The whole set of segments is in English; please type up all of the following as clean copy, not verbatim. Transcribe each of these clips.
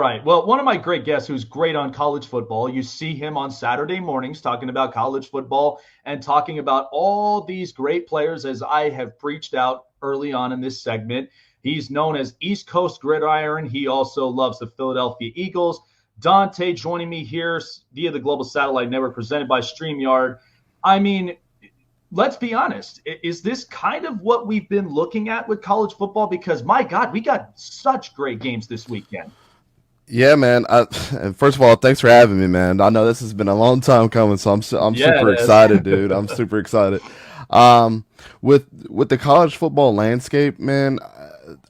right. Well, one of my great guests who's great on college football, you see him on Saturday mornings talking about college football and talking about all these great players, as I have preached out early on in this segment. He's known as East Coast Gridiron. He also loves the Philadelphia Eagles. Dante joining me here via the Global Satellite Network presented by StreamYard. I mean, let's be honest. Is this kind of what we've been looking at with college football? Because, my God, we got such great games this weekend. Yeah, man. First of all, thanks for having me, man. I know this has been a long time coming, so I'm Yeah, super it is. excited, dude. I'm super excited. With the college football landscape, man,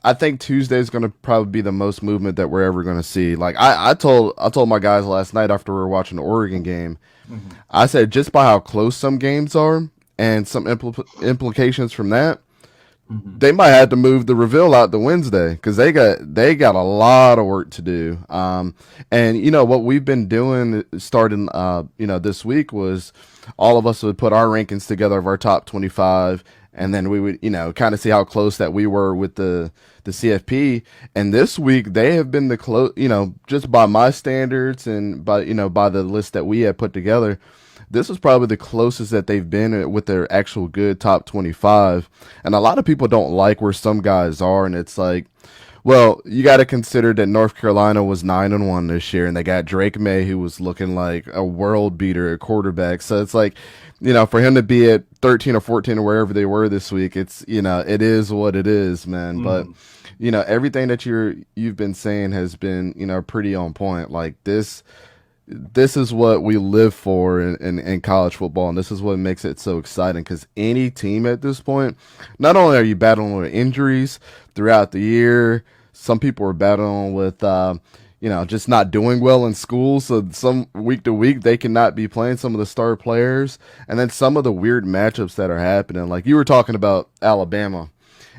I think Tuesday is going to probably be the most movement that we're ever going to see. Like I told my guys last night after we were watching the Oregon game, Mhm. I said just by how close some games are and some implications from that, Mhm. they might have to move the reveal out to Wednesday because they got a lot of work to do. And you know what we've been doing starting this week was all of us would put our rankings together of our top 25, and then we would kind of see how close that we were with the CFP. And this week they have been the close, just by my standards and by the list that we had put together, this was probably the closest that they've been with their actual good top 25. And a lot of people don't like where some guys are. And it's like, well, you got to consider that North Carolina was 9-1 this year, and they got Drake May, who was looking like a world beater at quarterback. So it's like, for him to be at 13 or 14 or wherever they were this week, it's it is what it is, man. But Mhm. everything that you've been saying has been pretty on point. Like this is what we live for in college football, and this is what makes it so exciting because any team at this point, not only are you battling with injuries throughout the year, some people are battling with just not doing well in school, so some week to week they cannot be playing some of the star players, and then some of the weird matchups that are happening, like you were talking about Alabama,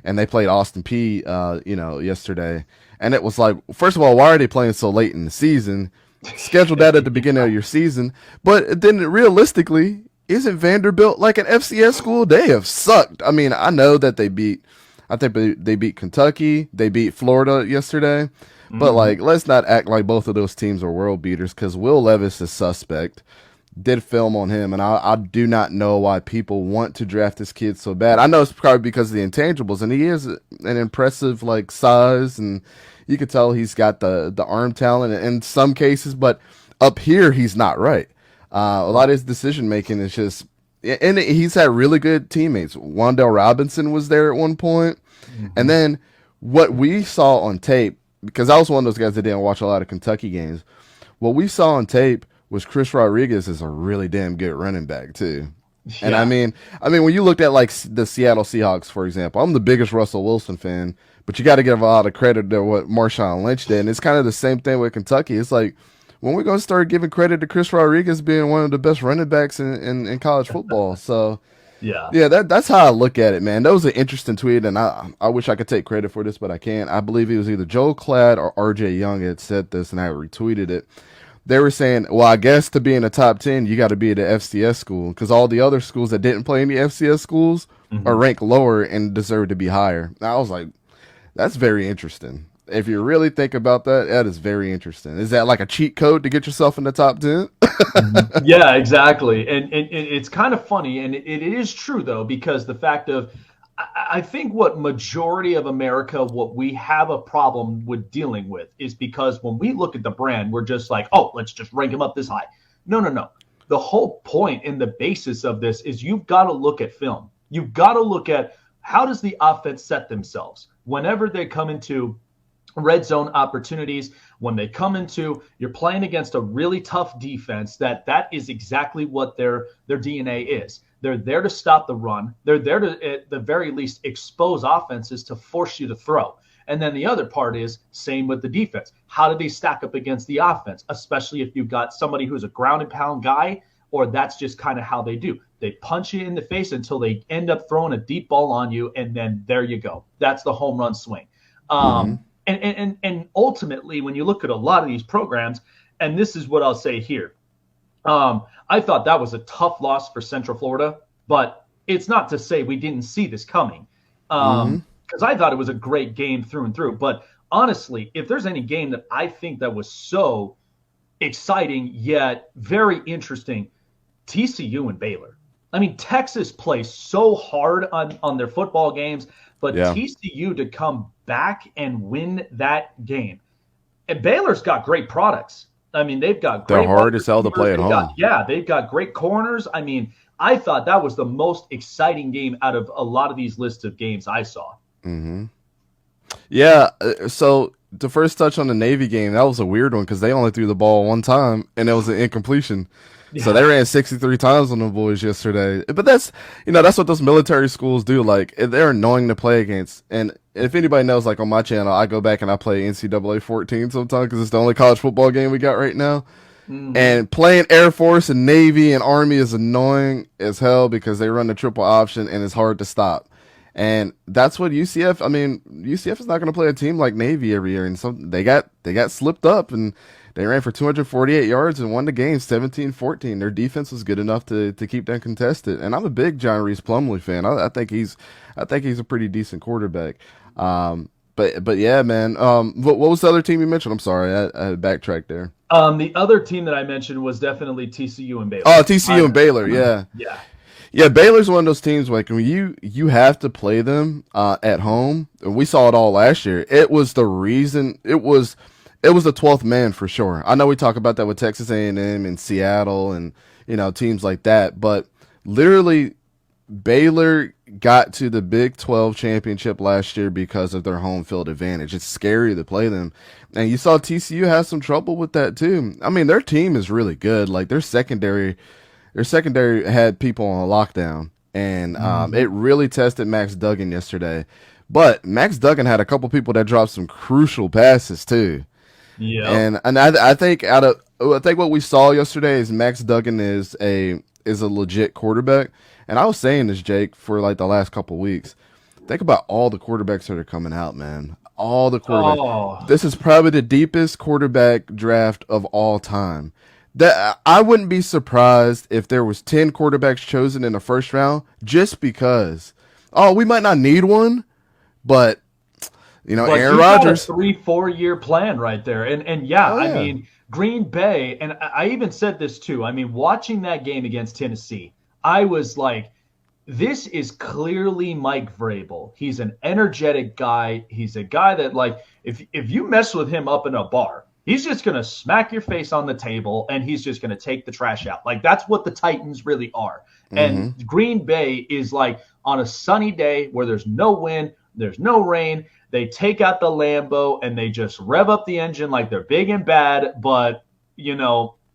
and they played Austin P yesterday, and it was like, first of all, why are they playing so late in the season? Schedule that at the beginning of your season. But then realistically, isn't Vanderbilt like an FCS school? They have sucked. I mean, I know that I think they beat Kentucky, they beat Florida yesterday. But Mhm. like, let's not act like both of those teams are world beaters because Will Levis is suspect. Did film on him, and I do not know why people want to draft this kid so bad. I know it's probably because of the intangibles, and he is an impressive like size, and you could tell he's got the arm talent in some cases, but up here he's not right. A lot of his decision making is just, and he's had really good teammates. Wandell Robinson was there at one point, and Mhm. then what we saw on tape, because I was one of those guys that didn't watch a lot of Kentucky games. What we saw on tape was Chris Rodriguez is a really damn good running back too. And I Yeah. mean, I mean, when you looked at like the Seattle Seahawks, for example, I'm the biggest Russell Wilson fan, but you got to give a lot of credit to what Marshawn Lynch did. And it's kind of the same thing with Kentucky. It's like, when we're going to start giving credit to Chris Rodriguez being one of the best running backs in college football. So, Yeah. yeah, that's how I look at it, man. That was an interesting tweet, and I wish I could take credit for this, but I can't. I believe it was either Joe Cladd or RJ Young had said this, and I retweeted it. They were saying, well, I guess to be in the top 10, you got to be at the FCS school because all the other schools that didn't play in the FCS schools are Mhm. ranked lower and deserve to be higher. And I was like, that's very interesting. If you really think about that, that is very interesting. Is that like a cheat code to get yourself in the top 10? Mhm. Yeah, exactly. And it's kind of funny, and it is true though, because the fact of I think what majority of America, what we have a problem with dealing with is because when we look at the brand, we're just like, oh, let's just rank them up this high. No, no, no. The whole point and the basis of this is you've got to look at film. You've got to look at how does the offense set themselves whenever they come into red zone opportunities when they come into you're playing against a really tough defense that is exactly what their DNA is. They're there to stop the run. They're there to at the very least expose offenses to force you to throw. And then the other part is same with the defense. How do they stack up against the offense, especially if you've got somebody who's a ground and pound guy, or that's just kind of how they do. They punch you in the face until they end up throwing a deep ball on you, and then there you go. That's the home run swing. Mm-hmm. And ultimately, when you look at a lot of these programs, and this is what I'll say here, I thought that was a tough loss for Central Florida, but it's not to say we didn't see this coming. Mm-hmm. Because I thought it was a great game through and through. But honestly, if there's any game that I think that was so exciting yet very interesting, TCU and Baylor. I mean, Texas plays so hard on their football games, but Yeah, TCU to come back and win that game. And Baylor's got great products. I mean, they've got they're great hard wide as hell to play receivers. at home. They've got great corners. I mean, I thought that was the most exciting game out of a lot of these lists of games I saw. Mm-hmm. Yeah, so to first touch on the Navy game, that was a weird one because they only threw the ball one time and it was an incompletion. So they ran 63 times on the boys yesterday. But that's what those military schools do. Like, they're annoying to play against. And if anybody knows, like on my channel, I go back and I play NCAA 14 sometimes because it's the only college football game we got right now. Mm-hmm. And playing Air Force and Navy and Army is annoying as hell because they run the triple option and it's hard to stop. And that's what UCF. I mean, UCF is not going to play a team like Navy every year, and they got slipped up, and they ran for 248 yards and won the game 17-14. Their defense was good enough to keep them contested. And I'm a big John Reese Plumlee fan. I think he's a pretty decent quarterback. But yeah, man. What was the other team you mentioned? I'm sorry, I backtracked there. The other team that I mentioned was definitely TCU and Baylor. Oh, TCU and Baylor, yeah. Yeah. Yeah, Baylor's one of those teams like when you have to play them at home. And we saw it all last year. It was the reason it was the 12th man for sure. I know we talk about that with Texas A&M and Seattle and teams like that, but literally Baylor got to the Big 12 championship last year because of their home field advantage. It's scary to play them. And you saw TCU have some trouble with that too. I mean, their team is really good. Like their secondary had people on lockdown, and it really tested Max Duggan yesterday. But Max Duggan had a couple people that dropped some crucial passes too. Yeah, and I think what we saw yesterday is Max Duggan is a legit quarterback. And I was saying this, Jake, for like the last couple weeks. Think about all the quarterbacks that are coming out, man. All the quarterbacks. Oh. This is probably the deepest quarterback draft of all time. That I wouldn't be surprised if there was 10 quarterbacks chosen in the first round just because. Oh, we might not need one, but Aaron Rodgers. Got a 3-4 year plan right there, and I mean Green Bay, and I even said this too. I mean, watching that game against Tennessee, I was like, this is clearly Mike Vrabel. He's an energetic guy. He's a guy that, like, if you mess with him up in a bar, he's just going to smack your face on the table, and he's just going to take the trash out. Like, that's what the Titans really are. Mm-hmm. And Green Bay is like on a sunny day where there's no wind, there's no rain. They take out the Lambo, and they just rev up the engine like they're big and bad. But,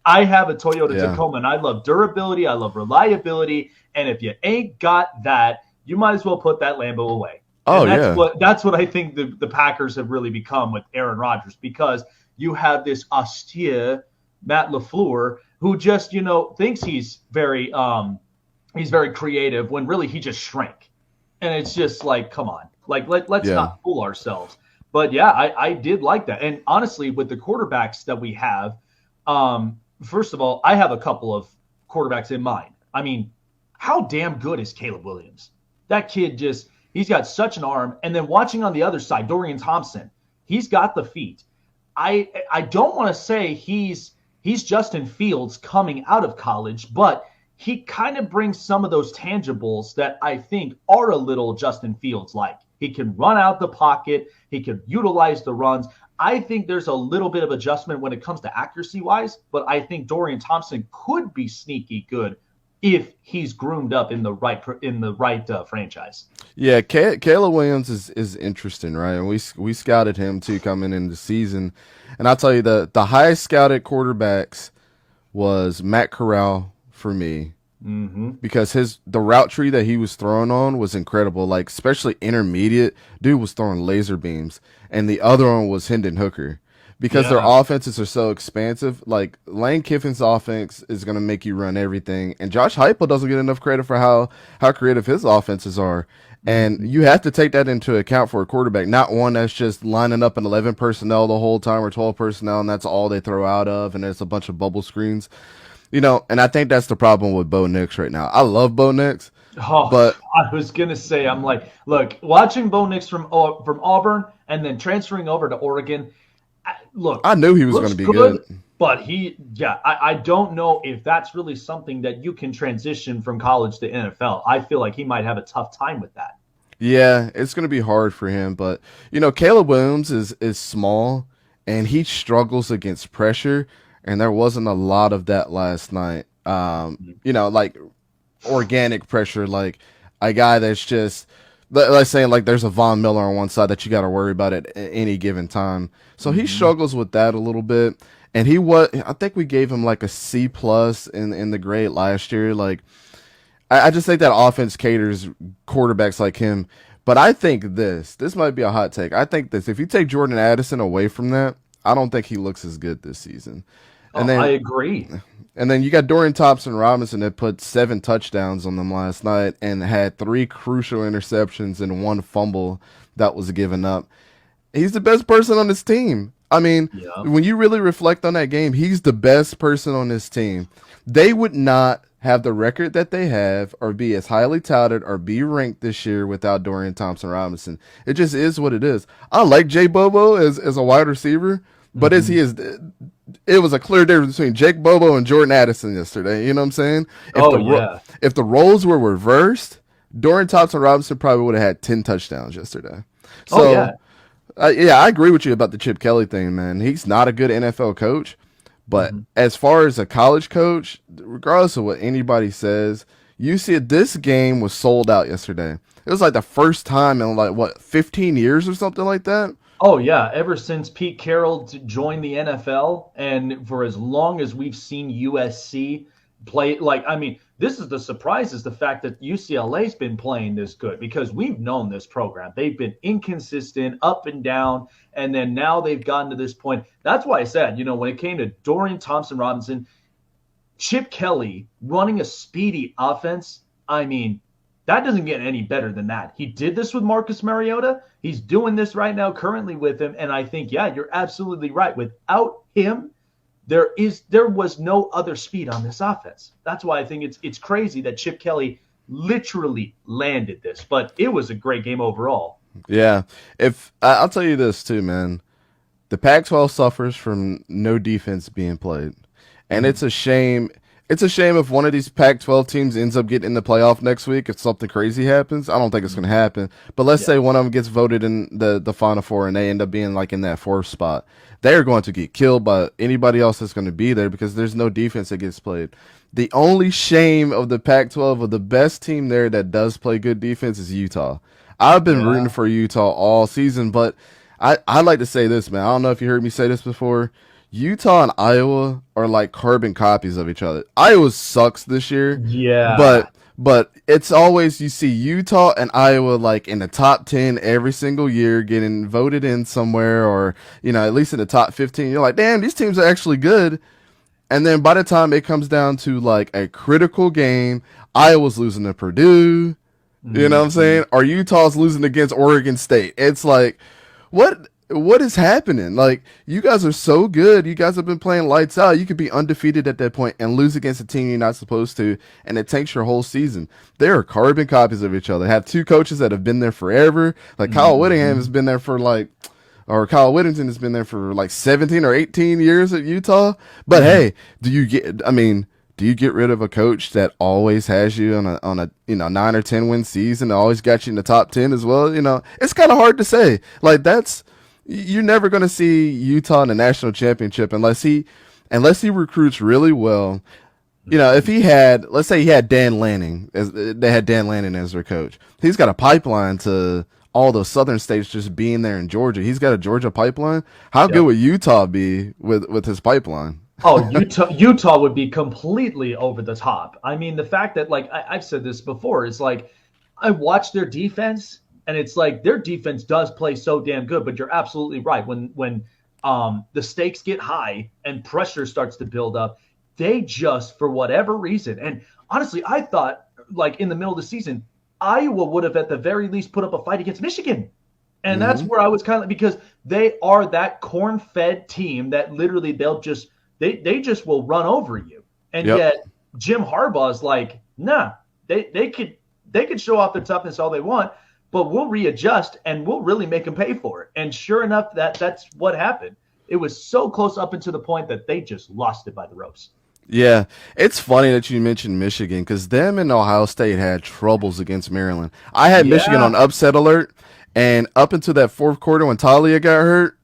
I have a Toyota Tacoma, and I love durability. I love reliability. And if you ain't got that, you might as well put that Lambo away. Oh, That's what I think the Packers have really become with Aaron Rodgers, because you have this austere Matt LaFleur who just, thinks he's very creative when really he just shrank. And it's just like, come on, like, let's not fool ourselves. But yeah, I did like that. And honestly, with the quarterbacks that we have, first of all, I have a couple of quarterbacks in mind. I mean, how damn good is Caleb Williams? That kid he's got such an arm. And then watching on the other side, Dorian Thompson, he's got the feet. I don't want to say he's Justin Fields coming out of college, but he kind of brings some of those tangibles that I think are a little Justin Fields like. He can run out the pocket. He can utilize the runs. I think there's a little bit of adjustment when it comes to accuracy wise, but I think Dorian Thompson could be sneaky good if he's groomed up in the right franchise. Yeah, Caleb Williams is interesting, right? And we scouted him too coming into the season, and I'll tell you the highest scouted quarterbacks was Matt Corral for me, because the route tree that he was throwing on was incredible. Like especially intermediate, dude was throwing laser beams, and the other one was Hendon Hooker. Because their offenses are so expansive, like Lane Kiffin's offense is going to make you run everything, and Josh Heupel doesn't get enough credit for how creative his offenses are, and you have to take that into account for a quarterback, not one that's just lining up an 11 personnel the whole time or 12 personnel, and that's all they throw out of, and it's a bunch of bubble screens, and I think that's the problem with Bo Nix right now. I love Bo Nix, Oh, But I was gonna say, I'm like, look, watching Bo Nix from Auburn and then transferring over to Oregon. Look, I knew he was going looks to be good. good, but I don't know if that's really something that you can transition from college to NFL. I feel like he might have a tough time with that. Yeah, it's going to be hard for him, but Caleb Williams is small and he struggles against pressure, and there wasn't a lot of that last night. Like organic pressure, like a guy that's just let's say like there's a Von Miller on one side that you got to worry about at any given time. So he Mm-hmm. struggles with that a little bit, and I think we gave him like a C plus in the grade last year. Like I just think that offense caters quarterbacks like him. But I think this might be a hot take. I think this, if you take Jordan Addison away from that, I don't think he looks as good this season. And Oh, I then agree. you got Dorian Thompson Robinson that put 7 touchdowns on them last night and had 3 crucial interceptions and 1 fumble that was given up. He's the best person on this team. I mean, Yeah. when you really reflect on that game, he's the best person on this team. They would not have the record that they have or be as highly touted or be ranked this year without Dorian Thompson Robinson. It just is what it is. I like Jay Bobo as a wide receiver, but Mm-hmm. it was a clear difference between Jake Bobo and Jordan Addison yesterday. You know what I'm saying? Oh yeah. If the roles were reversed, Dorian Thompson Robinson probably would have had 10 touchdowns yesterday. Oh So yeah. yeah, I agree with you about the Chip Kelly thing, man. He's not a good NFL coach, but Mm-hmm. as far as a college coach, regardless of what anybody says, you see this game was sold out yesterday. It was like the first time in like what 15 years or something like that. Oh yeah, ever since Pete Carroll joined the NFL, and for as long as we've seen USC play, like I mean, this is the surprise is the fact that UCLA's been playing this good because we've known this program. They've been inconsistent, up and down, and then now they've gotten to this point. That's why I said, when it came to Dorian Thompson Robinson, Chip Kelly running a speedy offense, I mean, that doesn't get any better than that. He did this with Marcus Mariota. He's doing this right now currently with him. And I think, yeah, you're absolutely right. Without him, there was no other speed on this offense. That's why I think it's crazy that Chip Kelly literally landed this. But it was a great game overall. Yeah, if I'll tell you this too, man, the Pac-12 suffers from no defense being played, and Mm-hmm. it's a shame. It's a shame if one of these Pac-12 teams ends up getting in the playoff next week. If something crazy happens, I don't think it's going to happen. But let's Yeah. say one of them gets voted in the Final Four and they end up being like in that 4th spot. They are going to get killed by anybody else that's going to be there because there's no defense that gets played. The only shame of the Pac-12 of the best team there that does play good defense is Utah. I've been rooting Yeah. for Utah all season, but I like to say this, man. I don't know if you heard me say this before. Utah and Iowa are like carbon copies of each other. Iowa sucks this year, Yeah. but it's always you see Utah and Iowa like in the top 10 every single year getting voted in somewhere or at least in the top 15. You're like, "Damn, these teams are actually good." And then by the time it comes down to like a critical game, Iowa's losing to Purdue, you know what I'm Mm-hmm. saying? Or Utah's losing against Oregon State. It's like what is happening? Like, you guys are so good. You guys have been playing lights out. You could be undefeated at that point and lose against a team you're not supposed to, and it takes your whole season. They are carbon copies of each other. Have 2 coaches that have been there forever. Like Kyle Whittingham has been there for or Kyle Whittington has been there for like 17 or 18 years at Utah. But Mm-hmm. hey, do you get rid of a coach that always has you on a 9 or 10 win season, always got you in the top 10 as well? It's kind of hard to say. Like you're never going to see Utah in the national championship unless he recruits really well. If let's say he had Dan Lanning they had Dan Lanning as their coach. He's got a pipeline to all those southern states just being there in Georgia. He's got a Georgia pipeline. How good Yep. would Utah be with his pipeline? Oh, Utah would be completely over the top. I mean, the fact that like I've said this before, it's like I watch their defense, and it's like their defense does play so damn good. But you're absolutely right. When the stakes get high and pressure starts to build up, they just for whatever reason. And honestly, I thought like in the middle of the season, Iowa would have at the very least put up a fight against Michigan. And that's Mm-hmm. where I was kind of because they are that corn-fed team that literally they just will run over you. And Yep. yet Jim Harbaugh's like, nah, they could they can show off their toughness all they want, but we'll readjust and we'll really make them pay for it. And sure enough, that's what happened. It was so close up until the point that they just lost it by the ropes. Yeah, it's funny that you mentioned Michigan because them and Ohio State had troubles against Maryland. I had Michigan on upset alert, and up until that fourth quarter when Talia got hurt,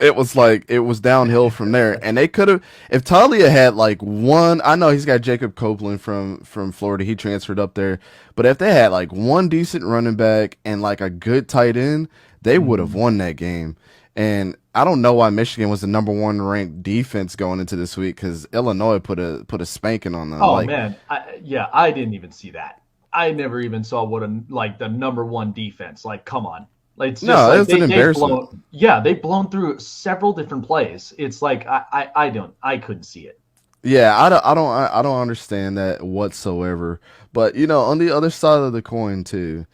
it was like it was downhill from there. And they could have, if Talia had like one, I know he's got Jacob Copeland from Florida, he transferred up there, but if they had like one decent running back and like a good tight end, they would have won that game. And I don't know why Michigan was the number 1 ranked defense going into this week because Illinois put a spanking on them. Oh man, I didn't even see that. I never even saw what the number 1 defense. Like, come on, like it's just no, it's an embarrassment. They've blown through several different plays. It's like I couldn't see it. Yeah, I don't understand that whatsoever. But on the other side of the coin too.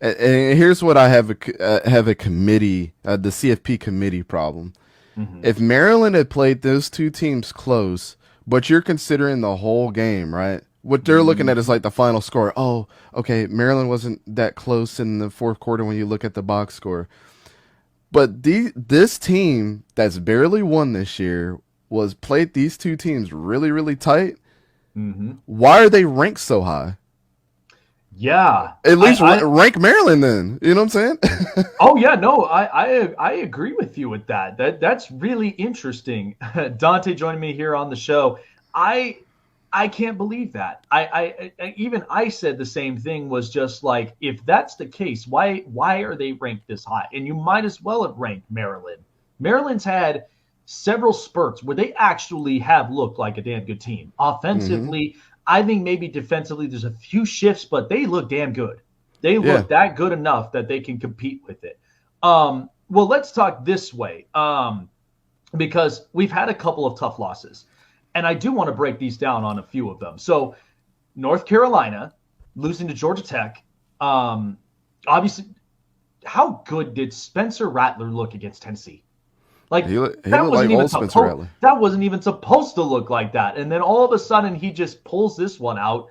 And here's what I have a committee, the CFP committee problem. Mm-hmm. If Maryland had played those two teams close, but you're considering the whole game, right? What they're looking at is like the final score. Oh, okay, Maryland wasn't that close in the fourth quarter when you look at the box score. But this team that's barely won this year was played these two teams really, really tight. Mm-hmm. Why are they ranked so high? Yeah. At least rank Maryland then. You know what I'm saying? Oh, yeah. No, I agree with you with that. That's really interesting. Dante joining me here on the show. I can't believe that. I said the same thing, was just like, if that's the case, why are they ranked this high? And you might as well have ranked Maryland. Maryland's had several spurts where they actually have looked like a damn good team. Offensively, I think maybe defensively there's a few shifts, but they look damn good. They look that good enough that they can compete with it. Well, let's talk this way, because we've had a couple of tough losses, and I do want to break these down on a few of them. So North Carolina losing to Georgia Tech. Obviously, how good did Spencer Rattler look against Tennessee? Like, he looked like old Spencer Rattler. That wasn't even supposed to look like that. And then all of a sudden he just pulls this one out.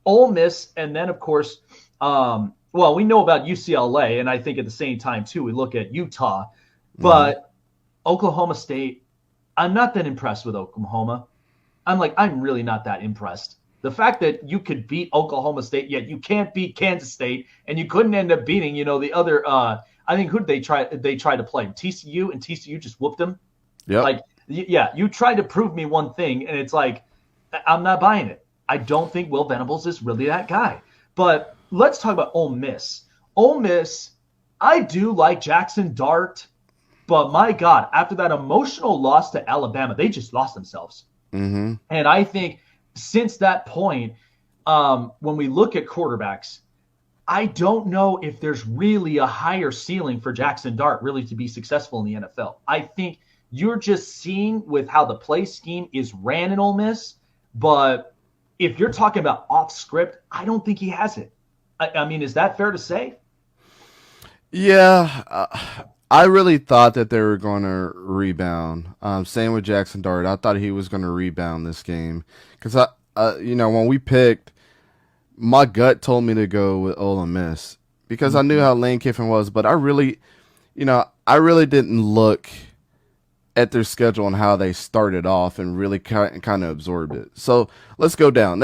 Ole Miss, and then, of course, we know about UCLA, and I think at the same time, too, we look at Utah. But Oklahoma State, I'm not that impressed with Oklahoma. I'm really not that impressed. The fact that you could beat Oklahoma State, yet you can't beat Kansas State, and you couldn't end up beating, the other I think who did they try to play? TCU, and TCU just whooped them. Yeah. You tried to prove me one thing, and it's like, I'm not buying it. I don't think Will Venables is really that guy. But let's talk about Ole Miss. Ole Miss, I do like Jackson Dart, but my God, after that emotional loss to Alabama, they just lost themselves. Mm-hmm. And I think since that point, when we look at quarterbacks, I don't know if there's really a higher ceiling for Jackson Dart really to be successful in the NFL. I think you're just seeing with how the play scheme is ran in Ole Miss, but if you're talking about off script, I don't think he has it. I mean, is that fair to say? Yeah, I really thought that they were going to rebound. Same with Jackson Dart. I thought he was going to rebound this game because when we picked, my gut told me to go with Ole Miss because I knew how Lane Kiffin was, but I really didn't look at their schedule and how they started off and really kind of absorbed it. So let's go down.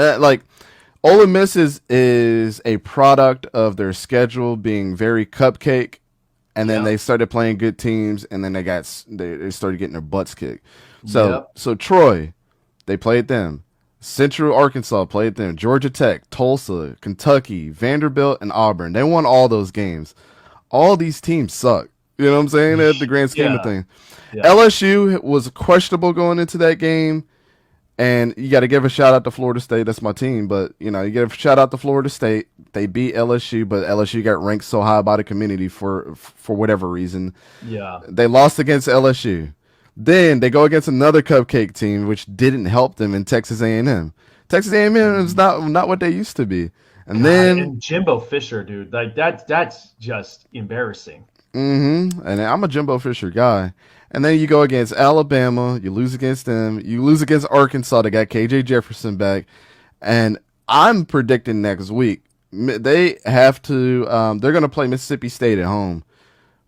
Ole Miss is a product of their schedule being very cupcake, and then they started playing good teams, and then they started getting their butts kicked. So Troy, they played them. Central Arkansas played them. Georgia Tech, Tulsa, Kentucky, Vanderbilt, and Auburn. They won all those games. All these teams suck. You know what I'm saying? At the grand scheme of things. Yeah. LSU was questionable going into that game. And you got to give a shout out to Florida State. That's my team. But, you give a shout out to Florida State. They beat LSU, but LSU got ranked so high by the community for whatever reason. Yeah. They lost against LSU. Then they go against another cupcake team, which didn't help them in Texas A&M. Texas A&M is not what they used to be. And then Jimbo Fisher, dude, that's just embarrassing. Mm-hmm. And I'm a Jimbo Fisher guy. And then you go against Alabama, you lose against them, you lose against Arkansas. They got KJ Jefferson back, and I'm predicting next week They have to. They're going to play Mississippi State at home,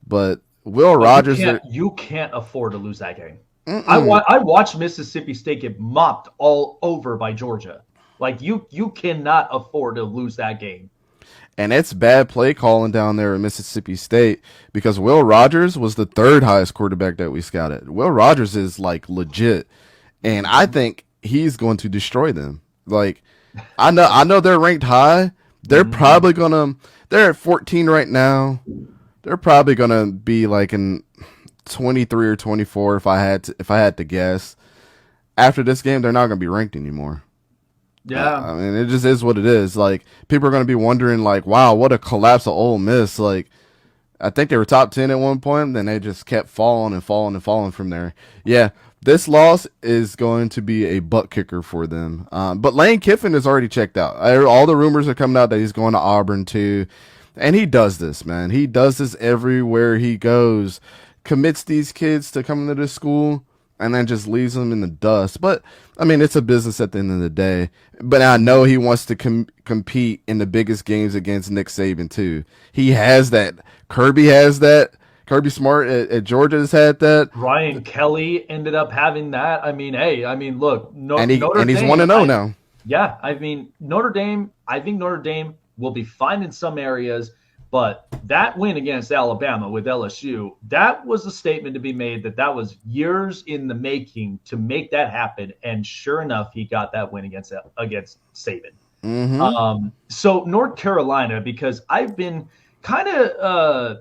but Will Oh, Rogers. you can't afford to lose that game. Mm-mm. I watched Mississippi State get mopped all over by Georgia. Like you cannot afford to lose that game. And it's bad play calling down there at Mississippi State because Will Rogers was the third highest quarterback that we scouted. Will Rogers is like legit, and I Mm-hmm. think he's going to destroy them. Like I know they're ranked high. They're Mm-hmm. probably gonna. They're at 14 right now. They're probably gonna be like in 23 or 24 if I had to guess. After this game, they're not gonna be ranked anymore. Yeah. I mean, it just is what it is. Like people are going to be wondering, like, wow, what a collapse of Ole Miss. Like, I think they were top 10 at one point, then they just kept falling and falling and falling from there. Yeah, this loss is going to be a butt kicker for them. But Lane Kiffin is already checked out. All the rumors are coming out that he's going to Auburn too, and he does this, man. He does this everywhere he goes. Commits these kids to coming to this school and then just leaves them in the dust. But I mean, it's a business at the end of the day. But I know he wants to compete in the biggest games against Nick Saban too. He has that. Kirby has that. Kirby Smart at Georgia has had that, Ryan Kelly ended up having that. I mean, hey, I mean, look, Notre and he's Dame. 1-0 now. Yeah, I mean, Notre Dame. I think Notre Dame will be fine in some areas, but that win against Alabama with LSU, that was a statement to be made that was years in the making to make that happen. And sure enough, he got that win against Saban. Mm-hmm. So North Carolina, because kind of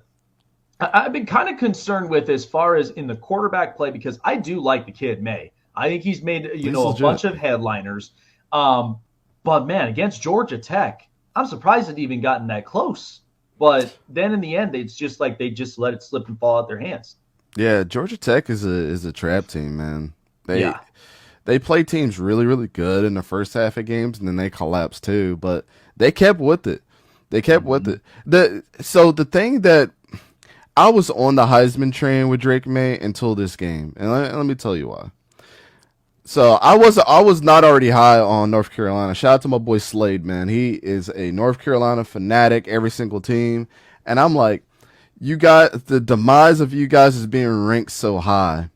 I've been kind of concerned with as far as in the quarterback play because I do like the kid May. I think he's made He's a legit. bunch of headliners. But man, against Georgia Tech, I'm surprised it even gotten that close. But then in the end, it's just like they just let it slip and fall out their hands. Yeah, Georgia Tech is a trap team, man. They Yeah. they play teams really, really good in the first half of games, and then they collapse too. But they kept with it. They kept with Mm-hmm. it. The thing that I was on the Heisman train with Drake May until this game, and let me tell you why. So I was not already high on North Carolina. Shout out to my boy Slade, man. He is a North Carolina fanatic, every single team, and I'm like, you got the demise of you guys is being ranked so high,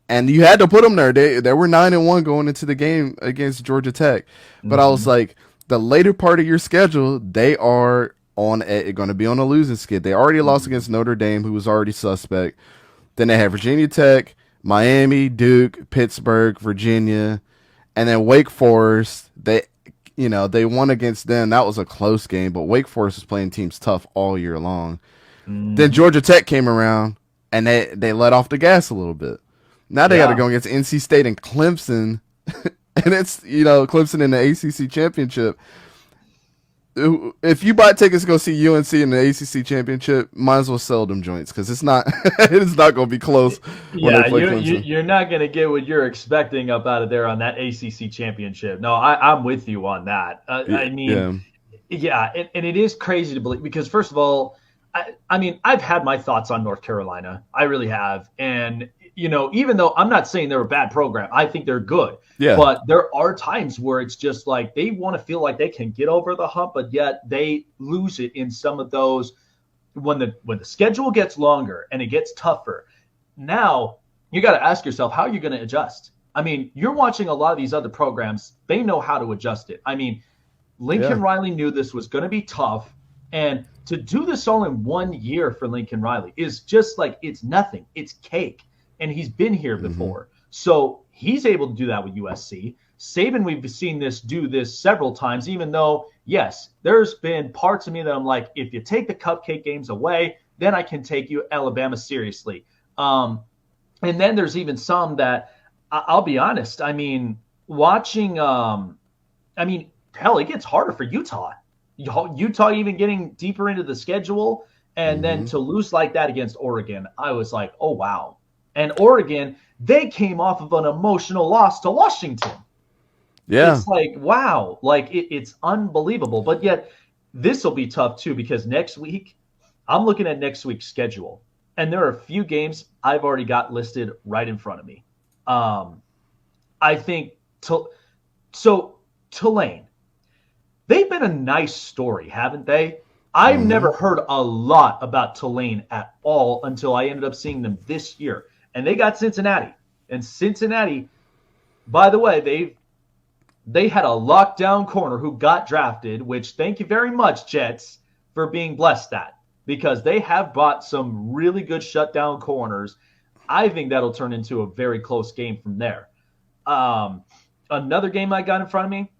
and you had to put them there. They were 9-1 going into the game against Georgia Tech, but I was Mm-hmm. like, the later part of your schedule, they are going to be on a losing skid. They already lost Mm-hmm. against Notre Dame, who was already suspect. Then they have Virginia Tech, Miami, Duke, Pittsburgh, Virginia, and then Wake Forest. They won against them. That was a close game, but Wake Forest was playing teams tough all year long. Then Mm-hmm. Georgia Tech came around and they let off the gas a little bit. Now they got to Yeah. go against NC State and Clemson, and it's Clemson in the ACC championship. If you buy tickets to go see UNC in the ACC championship, might as well sell them joints because it is not going to be close when they Yeah, play Clemson. you're not going to get what you're expecting up out of there on that ACC championship. No, I'm with you on that. I mean, Yeah, yeah, and it is crazy to believe because first of all, I mean, I've had my thoughts on North Carolina. I really have, and even though I'm not saying they're a bad program, I think they're good. yeah. But there are times where it's just like they want to feel like they can get over the hump, but yet they lose it in some of those when the schedule gets longer and it gets tougher. Now you got to ask yourself how you're going to adjust. I mean, you're watching a lot of these other programs; they know how to adjust it. I mean, Lincoln Yeah. Riley knew this was going to be tough, and to do this all in 1 year for Lincoln Riley is just like it's nothing. It's cake, and he's been here Mm-hmm. before, so he's able to do that with USC. Saban, we've seen do this several times, even though, yes, there's been parts of me that I'm like, if you take the cupcake games away, then I can take you Alabama seriously. And then there's even some that I'll be honest. I mean, watching, I mean, hell, it gets harder for Utah. Utah even getting deeper into the schedule, and then Mm-hmm. to lose like that against Oregon, I was like, oh wow. And Oregon, they came off of an emotional loss to Washington. Yeah. It's like, wow, like it's unbelievable. But yet, this will be tough too because next week, I'm looking at next week's schedule, and there are a few games I've already got listed right in front of me. I think so. Tulane, they've been a nice story, haven't they? I've never heard a lot about Tulane at all until I ended up seeing them this year. And they got Cincinnati. And Cincinnati, by the way, they had a lockdown corner who got drafted, which thank you very much, Jets, for being blessed that. Because they have bought some really good shutdown corners. I think that'll turn into a very close game from there. Another game I got in front of me,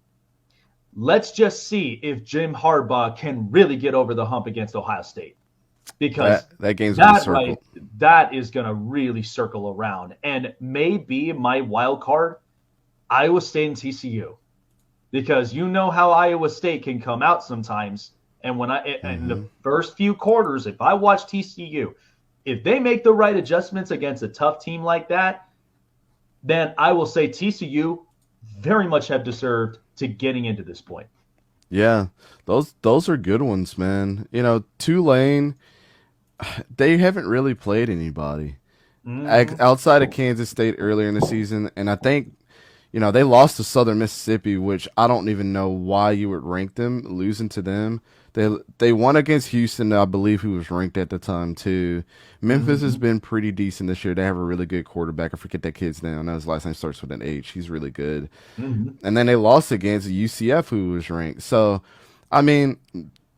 let's just see if Jim Harbaugh can really get over the hump against Ohio State. Because that game's going to circle. Right, that is going to really circle around. And maybe my wild card, Iowa State and TCU. Because you know how Iowa State can come out sometimes. And when in the first few quarters, if I watch TCU, if they make the right adjustments against a tough team like that, then I will say TCU very much have deserved to getting into this point. Yeah, those are good ones, man. You know, Tulane, they haven't really played anybody outside of Kansas State earlier in the season, and I think, you know, they lost to Southern Mississippi, which I don't even know why you would rank them losing to them. They won against Houston, I believe, who was ranked at the time too. Memphis has been pretty decent this year. They have a really good quarterback. I forget that kid's name. I know his last name starts with an H. He's really good. And then they lost against UCF, who was ranked. So, I mean,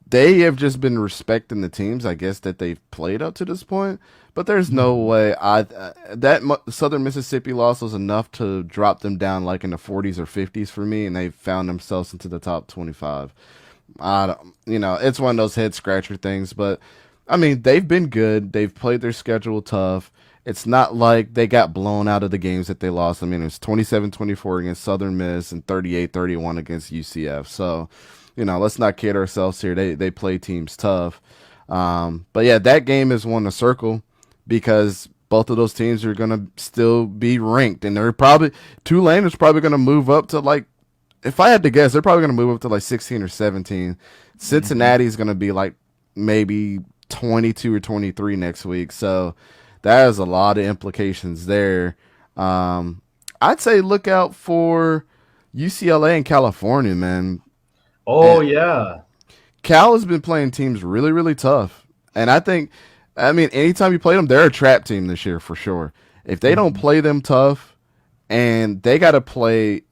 they have just been respecting the teams, I guess, that they've played up to this point. But there's no way that Southern Mississippi loss was enough to drop them down like in the 40s or 50s for me, and they found themselves into the top 25. It's one of those head scratcher things, but I mean, they've been good. They've played their schedule tough. It's not like they got blown out of the games that they lost. I mean, it was 27-24 against Southern Miss and 38-31 against UCF. So, you know, let's not kid ourselves here. They play teams tough. But yeah, that game is one to circle because both of those teams are going to still be ranked, and Tulane is probably going to move up to, like, if I had to guess, they're probably going to move up to like 16 or 17. Cincinnati is going to be like maybe 22 or 23 next week. So that has a lot of implications there. I'd say look out for UCLA and California, man. Oh, yeah. Cal has been playing teams really, really tough. And anytime you play them, they're a trap team this year for sure. If they don't play them tough and they got to play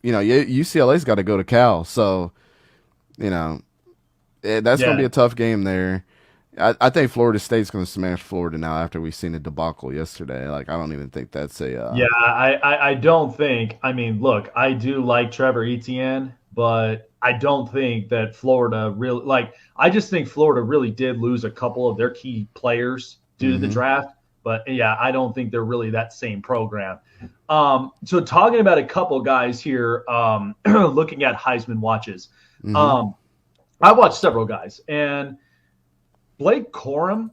UCLA's got to go to Cal, so, you know, that's going to be a tough game there. I think Florida State's going to smash Florida now after we've seen a debacle yesterday. Like, I don't even think that's a I don't think. I mean, look, I do like Trevor Etienne, but I don't think that Florida really I just think Florida really did lose a couple of their key players due to the draft. But yeah, I don't think they're really that same program. So talking about a couple guys here, looking at Heisman watches. I watched several guys, and Blake Corum,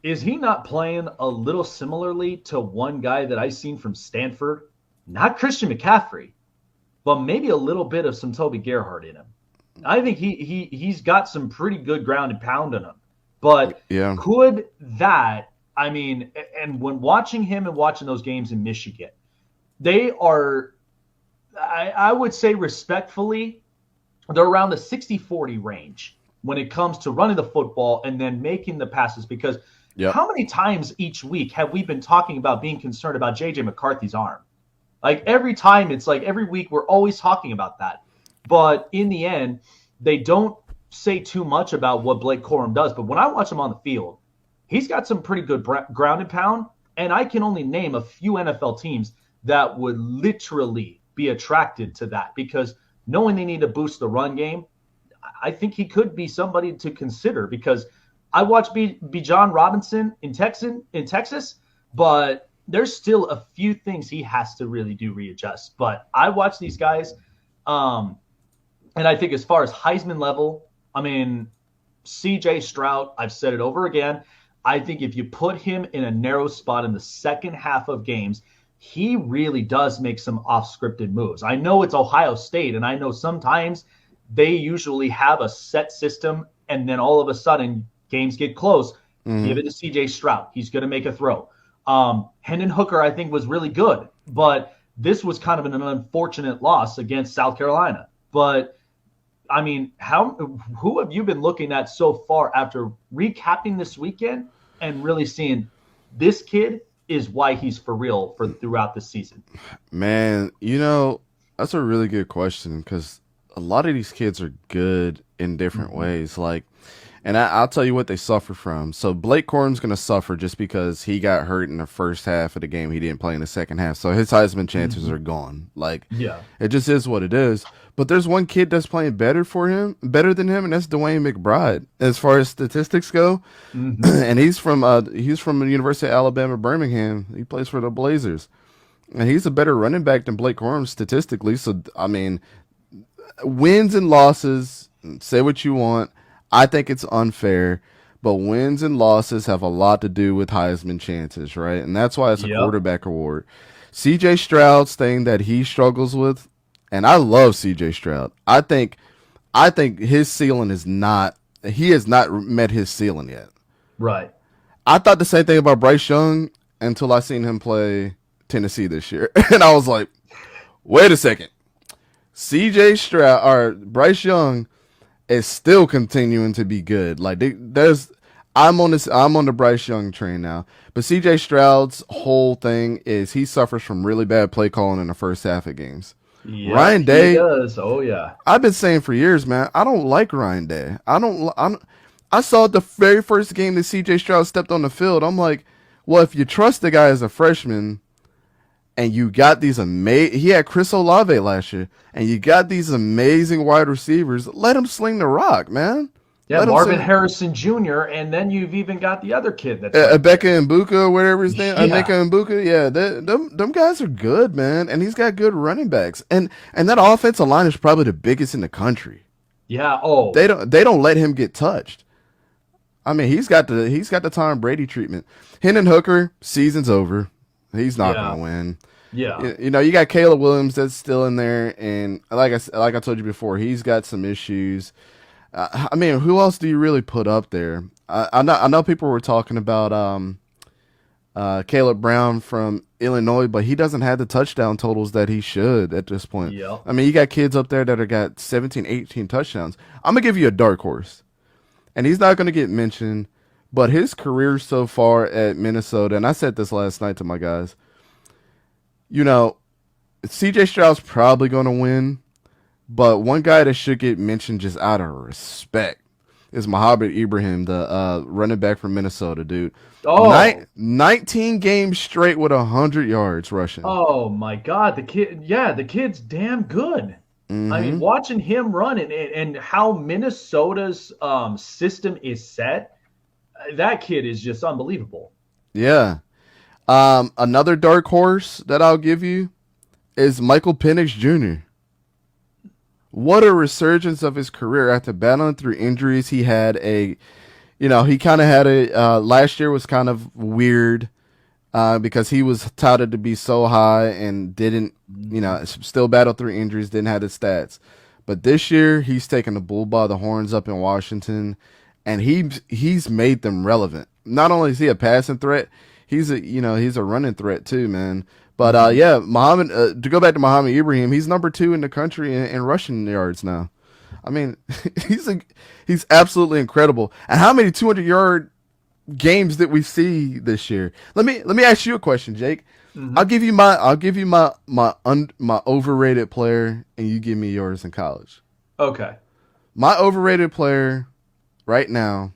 is he not playing a little similarly to one guy that I seen from Stanford? Not Christian McCaffrey, but maybe a little bit of some Toby Gerhardt in him. I think he's got some pretty good ground and pound in him. But could that, I mean, and when watching him and watching those games in Michigan, they are, I would say respectfully, they're around the 60-40 range when it comes to running the football and then making the passes. Because how many times each week have we been talking about being concerned about J.J. McCarthy's arm? Like every time, it's like every week we're always talking about that. But in the end, they don't say too much about what Blake Corum does. But when I watch him on the field, he's got some pretty good ground and pound. And I can only name a few NFL teams that would literally be attracted to that, because knowing they need to boost the run game, I think he could be somebody to consider, because I watched Bijan Robinson in Texas, but there's still a few things he has to really readjust. But I watch these guys, and I think as far as Heisman level, I mean, CJ Stroud, I've said it over again, I think if you put him in a narrow spot in the second half of games, he really does make some off-scripted moves. I know it's Ohio State, and I know sometimes they usually have a set system, and then all of a sudden games get close. Give it to CJ Stroud. He's going to make a throw. Hendon Hooker, I think, was really good, but this was kind of an unfortunate loss against South Carolina. But I mean, who have you been looking at so far after recapping this weekend and really seeing this kid is why he's for real for throughout the season? Man, that's a really good question because a lot of these kids are good in different Mm-hmm. ways. Like, and I'll tell you what they suffer from. So Blake Corum's going to suffer just because he got hurt in the first half of the game. He didn't play in the second half. So his Heisman chances Mm-hmm. are gone. Like, Yeah. it just is what it is. But there's one kid that's playing better than him, and that's Dwayne McBride as far as statistics go. Mm-hmm. And he's from the University of Alabama, Birmingham. He plays for the Blazers. And he's a better running back than Blake Corum statistically. So, I mean, wins and losses, say what you want. I think it's unfair, but wins and losses have a lot to do with Heisman chances, right? And that's why it's a Yep. quarterback award. CJ Stroud's thing that he struggles with, and I love CJ Stroud. I think his ceiling is not he has not met his ceiling yet. Right. I thought the same thing about Bryce Young until I seen him play Tennessee this year. And I was like, wait a second. CJ Stroud or Bryce Young is still continuing to be good. Like I'm on the Bryce Young train now. But CJ Stroud's whole thing is he suffers from really bad play calling in the first half of games. Yep, Ryan he Day, does. Oh yeah. I've been saying for years, man, I don't like Ryan Day. I saw the very first game that CJ Stroud stepped on the field. I'm like, well, if you trust the guy as a freshman and you got these he had Chris Olave last year, and you got these amazing wide receivers, let him sling the rock, man. Yeah, Let him Marvin sling Harrison Jr. And then you've even got the other kid that's right there. Emeka Mbuka, whatever his name, Yeah. Emeka Mbuka, yeah, them guys are good, man, and he's got good running backs, and that offensive line is probably the biggest in the country. Yeah. Oh. They don't let him get touched. I mean, he's got the Tom Brady treatment. Hendon Hooker, season's over. He's not Yeah. gonna win. Yeah. You got Caleb Williams that's still in there, and like I told you before, he's got some issues. I mean, who else do you really put up there? I know people were talking about Caleb Brown from Illinois, but he doesn't have the touchdown totals that he should at this point. Yep. I mean, you got kids up there that have got 17, 18 touchdowns. I'm gonna give you a dark horse, and he's not gonna get mentioned, but his career so far at Minnesota, and I said this last night to my guys. CJ Stroud's probably going to win, but one guy that should get mentioned just out of respect is Muhammad Ibrahim, the running back from Minnesota, dude. Oh. 19 games straight with 100 yards rushing. Oh my God. The kid's damn good. I mean, watching him run and how Minnesota's system is set, that kid is just unbelievable. Yeah. Another dark horse that I'll give you is Michael Penix Jr. What a resurgence of his career after battling through injuries. He had last year was kind of weird because he was touted to be so high and didn't, still battled through injuries, didn't have the stats. But this year he's taken the bull by the horns up in Washington, and he's made them relevant. Not only is he a passing threat, he's a running threat too, man. But Muhammad, to go back to Muhammad Ibrahim, he's number 2 in the country in rushing yards now. I mean, he's absolutely incredible. And how many 200-yard games did we see this year? Let me ask you a question, Jake. I'll give you my overrated player, and you give me yours in college. Okay. My overrated player right now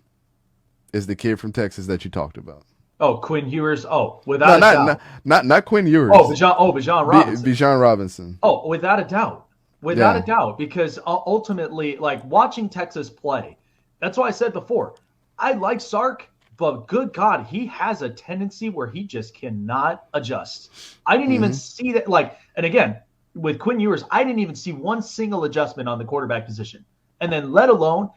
is the kid from Texas that you talked about. Oh, Quinn Ewers. Oh, No, without a doubt. not Quinn Ewers. Bijan Robinson. Bijan Robinson. Oh, without a doubt. Without a doubt. Because ultimately, like watching Texas play, that's why I said before, I like Sark, but good God, he has a tendency where he just cannot adjust. I didn't even see that. And again, with Quinn Ewers, I didn't even see one single adjustment on the quarterback position. And then let alone,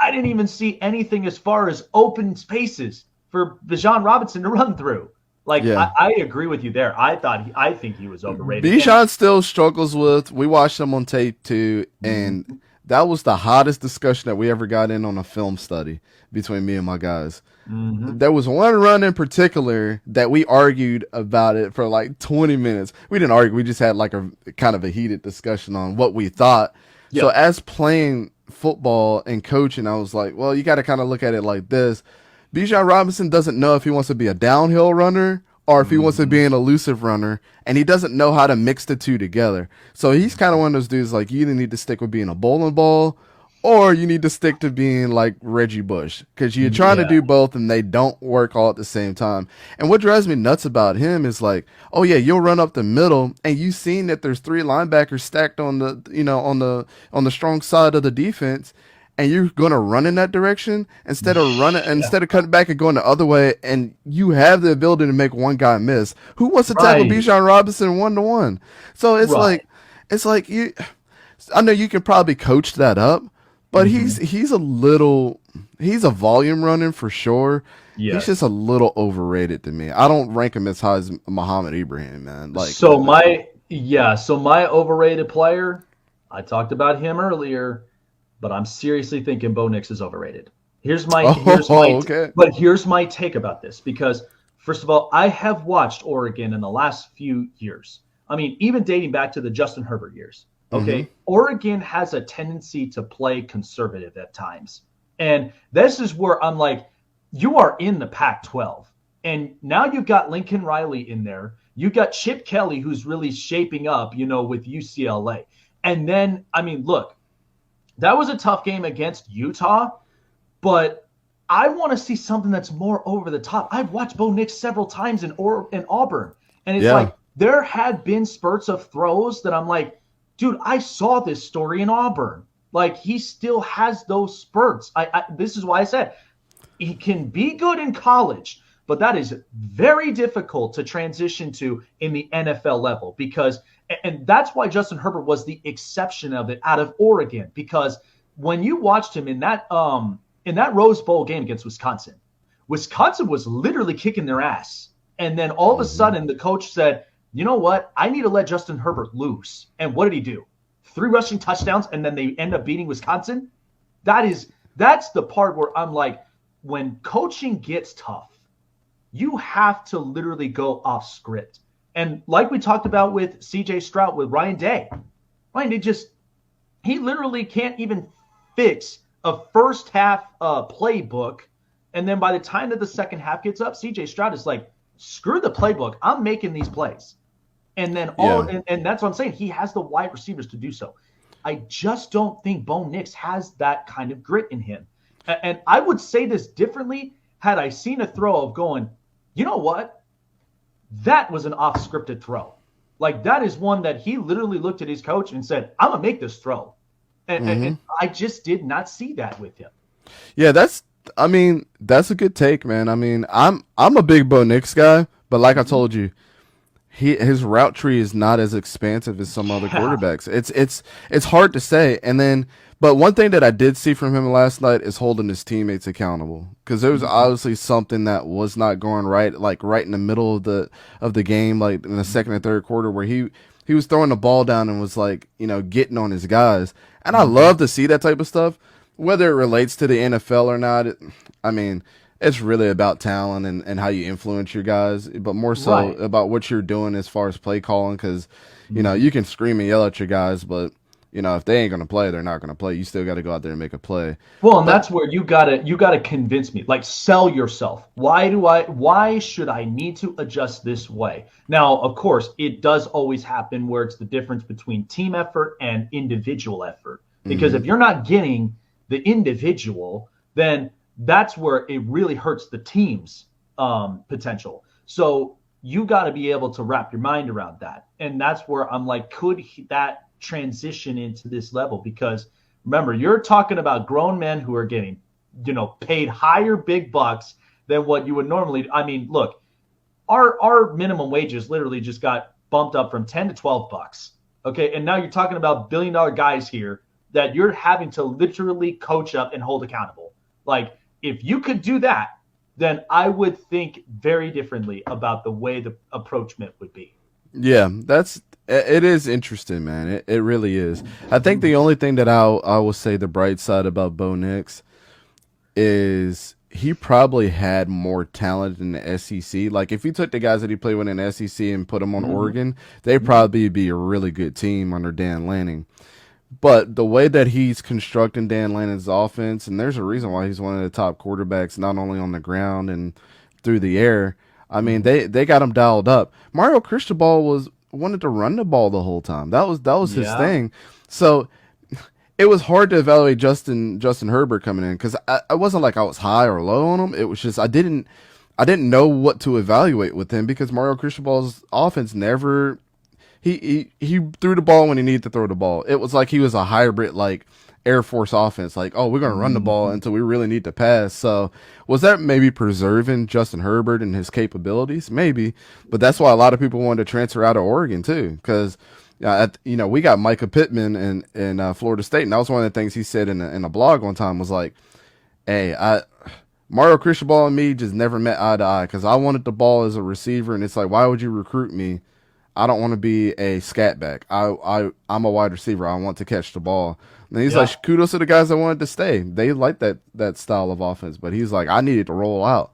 I didn't even see anything as far as open spaces for Bijan Robinson to run through. I agree with you there. I think he was overrated. Bijan still struggles with. We watched him on tape too, and that was the hottest discussion that we ever got in on a film study between me and my guys. There was one run in particular that we argued about it for like 20 minutes. We didn't argue. We just had like a kind of a heated discussion on what we thought. So Yeah. as playing football and coaching, I was like, well, you got to kind of look at it like this. Bijan Robinson doesn't know if he wants to be a downhill runner or if he wants to Hmm. be an elusive runner, and he doesn't know how to mix the two together. So he's kind of one of those dudes like you either need to stick with being a bowling ball or you need to stick to being like Reggie Bush because you're trying to Yeah. do both and they don't work all at the same time. And what drives me nuts about him is like, oh yeah, you'll run up the middle and you've seen that there's three linebackers stacked on the on the strong side of the defense. And you're gonna run in that direction Yeah. instead of cutting back and going the other way, and you have the ability to make one guy miss. Who wants to tackle Right. Bijan Robinson 1-to-1? So Right. it's like you. I know you can probably coach that up, but Hmm. he's a volume runner for sure. He's just Yes. a little overrated to me. I don't rank him as high as Muhammad Ibrahim, man. Like, So my overrated player, I talked about him earlier, but I'm seriously thinking Bo Nix is overrated. oh, okay. Here's my take about this because first of all, I have watched Oregon in the last few years. I mean, even dating back to the Justin Herbert years. Mm-hmm. Okay, Oregon has a tendency to play conservative at times. And this is where I'm like, you are in the Pac 12. And now you've got Lincoln Riley in there. You've got Chip Kelly, who's really shaping up, with UCLA. And then, I mean, look, that was a tough game against Utah, but I want to see something that's more over the top. I've watched Bo Nix several times in Auburn, and it's Yeah. like there had been spurts of throws that I'm like, dude, I saw this story in Auburn. Like he still has those spurts. This is why I said he can be good in college, but that is very difficult to transition to in the NFL level because, and that's why Justin Herbert was the exception of it out of Oregon because when you watched him in that Rose Bowl game against Wisconsin, Wisconsin was literally kicking their ass, and then all of a Mm-hmm. sudden the coach said, "You know what? I need to let Justin Herbert loose." And what did he do? 3 rushing touchdowns, and then they end up beating Wisconsin. That's the part where I'm like, when coaching gets tough, you have to literally go off script. And like we talked about with CJ Stroud, with Ryan Day he literally can't even fix a first half playbook. And then by the time that the second half gets up, CJ Stroud is like, screw the playbook. I'm making these plays. And then Yeah. and that's what I'm saying. He has the wide receivers to do so. I just don't think Bo Nix has that kind of grit in him. And I would say this differently had I seen a throw of going, you know what? That was an off scripted throw. Like that is one that he literally looked at his coach and said, I'm going to make this throw. And Mm-hmm. I just did not see that with him. Yeah, I mean, that's a good take, man. I mean, I'm a big Bo Nix guy, but like I Mhm. told you, his route tree is not as expansive as some other Yeah. quarterbacks. It's hard to say. And then, but one thing that I did see from him last night is holding his teammates accountable because there was Mhm. obviously something that was not going right, like right in the middle of the game, like in the second and third quarter, where he was throwing the ball down and was like getting on his guys. And I Mhm. love to see that type of stuff, whether it relates to the NFL or not. I mean, it's really about talent and how you influence your guys, but more so Right. about what you're doing as far as play calling. Because Mhm. you can scream and yell at your guys, but if they ain't gonna play, they're not gonna play. You still got to go out there and make a play. Well, and But that's where you gotta convince me. Like sell yourself. Why should I need to adjust this way? Now, of course, it does always happen where it's the difference between team effort and individual effort. Because mm-hmm, if you're not getting the individual, then that's where it really hurts the team's potential. So you got to be able to wrap your mind around that. And that's where I'm like, that transition into this level? Because remember, you're talking about grown men who are getting, paid higher big bucks than what you would normally. I mean, look, our minimum wages literally just got bumped up from 10 to 12 bucks. Okay, and now you're talking about billion-dollar guys here that you're having to literally coach up and hold accountable. Like, if you could do that, then I would think very differently about the way the approachment would be. yeah, it is interesting, man. It really is. I think the only thing that I will say the bright side about Bo Nix is he probably had more talent in the SEC. Like if you took the guys that he played with in the SEC and put them on Mm-hmm. Oregon, they'd Mm-hmm. probably be a really good team under Dan Lanning. But the way that he's constructing Dan Lannon's offense, and there's a reason why he's one of the top quarterbacks, not only on the ground and through the air. I mean, Mhm. they got him dialed up. Mario Cristobal was wanted to run the ball the whole time. That was his Yeah. thing. So it was hard to evaluate Justin Herbert coming in because I wasn't like I was high or low on him. It was just I didn't know what to evaluate with him because Mario Cristobal's offense never he threw the ball when he needed to throw the ball. It was like he was a hybrid like Air Force offense. Like, oh, we're gonna run the ball Mhm. until we really need to pass. So was that maybe preserving Justin Herbert and his capabilities? Maybe, but that's why a lot of people wanted to transfer out of Oregon too, because we got Micah Pittman in Florida State, and that was one of the things he said in a blog one time was like, "Hey, Mario Cristobal and me just never met eye to eye because I wanted the ball as a receiver, and it's like, why would you recruit me? I don't want to be a scat back. I'm a wide receiver. I want to catch the ball." And he's Yeah. like, kudos to the guys that wanted to stay. They like that style of offense, but he's like, I needed to roll out,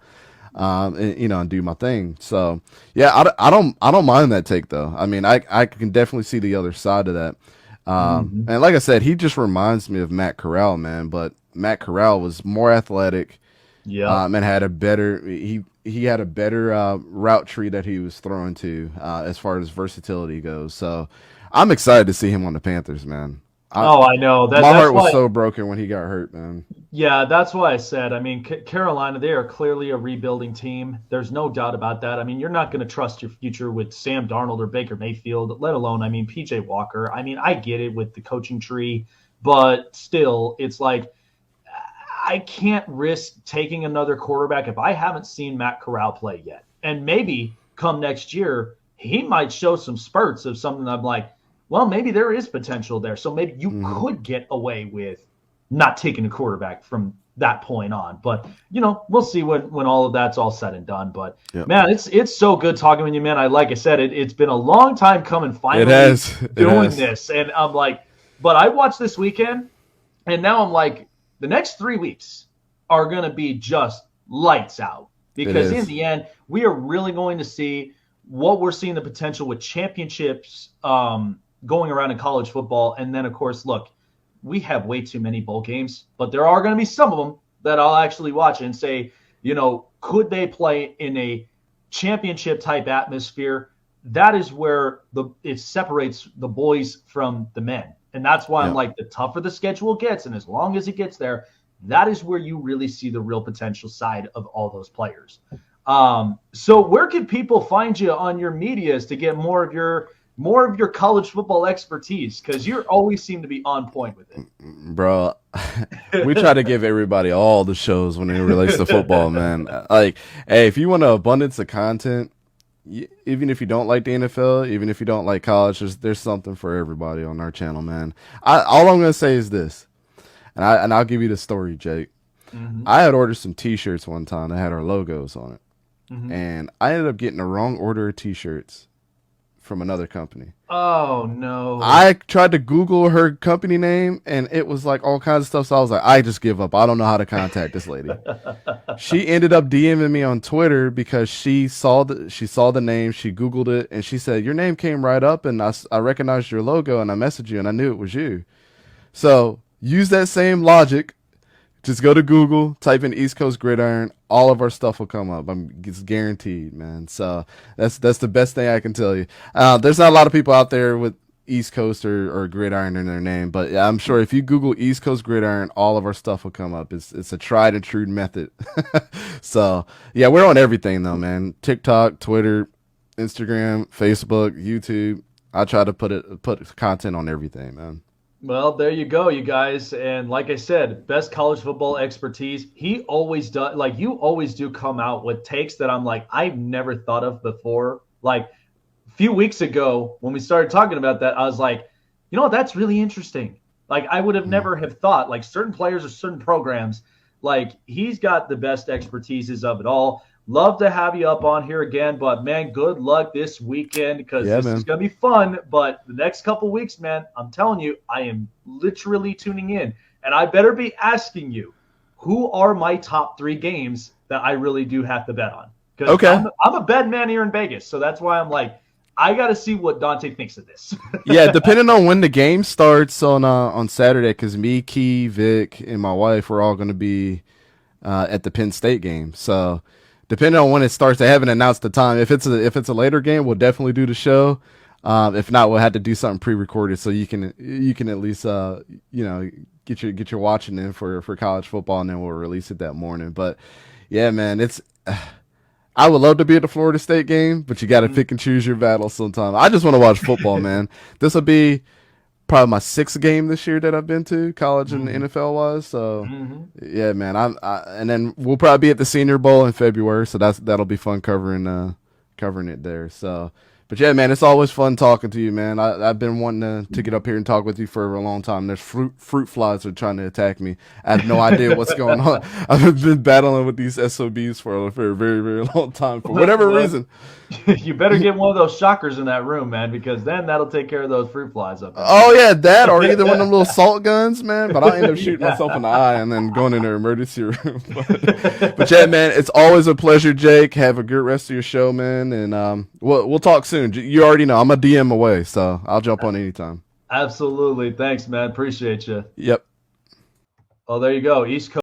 and do my thing. So yeah, I don't mind that take though. I mean, I can definitely see the other side of that. Mhm. And like I said, he just reminds me of Matt Corral, man. But Matt Corral was more athletic, Yep. and had a better he had a better route tree that he was throwing to as far as versatility goes. So I'm excited to see him on the Panthers, man. I Oh, I know that. My That's heart was why. so broken when he got hurt, man. Yeah, that's why I said. I mean, Carolina, they are clearly a rebuilding team. There's no doubt about that. I mean, you're not going to trust your future with Sam Darnold or Baker Mayfield, let alone, I mean, PJ Walker. I mean, I get it with the coaching tree, but still, it's like I can't risk taking another quarterback if I haven't seen Matt Corral play yet. And maybe come next year, he might show some spurts of something I'm like, well, maybe there is potential there. So maybe you Hmm. could get away with not taking a quarterback from that point on. But we'll see when all of that's all said and done. But Yep. man, it's so good talking with you, man. Like I said, it's been a long time coming. It Finally has. It doing has. this, and I'm like, but I watched this weekend, and now I'm like, the next 3 weeks are going to be just lights out It because in is. the end, we are really going to see what we're seeing the potential with championships going around in college football. And then, of course, look, we have way too many bowl games, but there are going to be some of them that I'll actually watch and say, could they play in a championship type atmosphere? That is where it separates the boys from the men. And that's why I'm Yep. like, the tougher the schedule gets, and as long as it gets there, that is where you really see the real potential side of all those players. So where can people find you on your medias to get more of your college football expertise? Because you always seem to be on point with Bro, we try to give everybody all the shows when it relates to football, man. Like, hey, if you want an abundance of content, even if you don't like the NFL, even if you don't like college, there's something for everybody on our channel, man. All I'm gonna say is this, and I'll give you the story, Jake. it. Mm-hmm. I had ordered some T-shirts one time that had our logos on it, Mm-hmm. and I ended up getting the wrong order of T-shirts from another company. Oh no. I tried to Google her company name, and it was like all kinds of stuff. So I was like, I just give up. I don't know how to contact this lady. She ended up DMing me on Twitter because she saw the name, she Googled it, and she said your name came right up, and I recognized your logo, and I messaged you, and I knew it was you. So use that same logic. Just go to Google, type in East Coast Gridiron. All of our stuff will come up. It's guaranteed, man. So that's the best thing I can tell you. There's not a lot of people out there with East Coast or Gridiron in their name, but yeah, I'm sure if you Google East Coast Gridiron, all of our stuff will come up. It's a tried and true method. So yeah, we're on everything though, man. TikTok, Twitter, Instagram, Facebook, YouTube. I try to put content on everything, man. Well, there you go, you guys. And like I said, best college football expertise. He always does, like, you always do come out with takes that I'm like, I've never thought of before. Like a few weeks ago, when we started talking about that, I was like, that's really interesting. Like, I would have Mm. never have thought, like, certain players or certain programs, like, he's got the best expertises of it all. Love to have you up on here again, but man, good luck this weekend because Yeah, this is man. going to be fun. But the next couple weeks, man, I'm telling you, I am literally tuning in, and I better be asking you, who are my top 3 games that I really do have to bet on? Because Okay. I'm a bad man here in Vegas, so that's why I'm like, I got to see what Dante thinks of this. Yeah, depending on when the game starts on Saturday, because me, Key, Vic, and my wife, we're all going to be at the Penn State game. So depending on when it starts, they haven't announced the time. If it's a later game, we'll definitely do the show. If not, we'll have to do something pre-recorded so you can at least get your watching in for college football, and then we'll release it that morning. But yeah, man, it's. I would love to be at the Florida State game, but you got to pick and choose your battles sometime. I just want to watch football, man. This will be probably my 6th game this year that I've been to, college and NFL wise. So, yeah, man. And then we'll probably be at the Senior Bowl in February, so that'll be fun covering it there. So. But yeah, man, it's always fun talking to you, man. I've been wanting to get up here and talk with you for a long time. There's fruit flies are trying to attack me. I have no idea what's going on. I've been battling with these SOBs for a very, very, very long time for whatever reason. You better get one of those shockers in that room, man, because then that'll take care of those fruit flies up there. Oh, yeah, that or either one of them little salt guns, man. But I end up shooting myself in the eye and then going in the emergency room. But yeah, man, it's always a pleasure, Jake. Have a good rest of your show, man. And we'll talk soon. You already know I'm a DM away, so I'll jump on anytime. Absolutely. Thanks, man. Appreciate you. Yep. Oh, there you go. East Coast.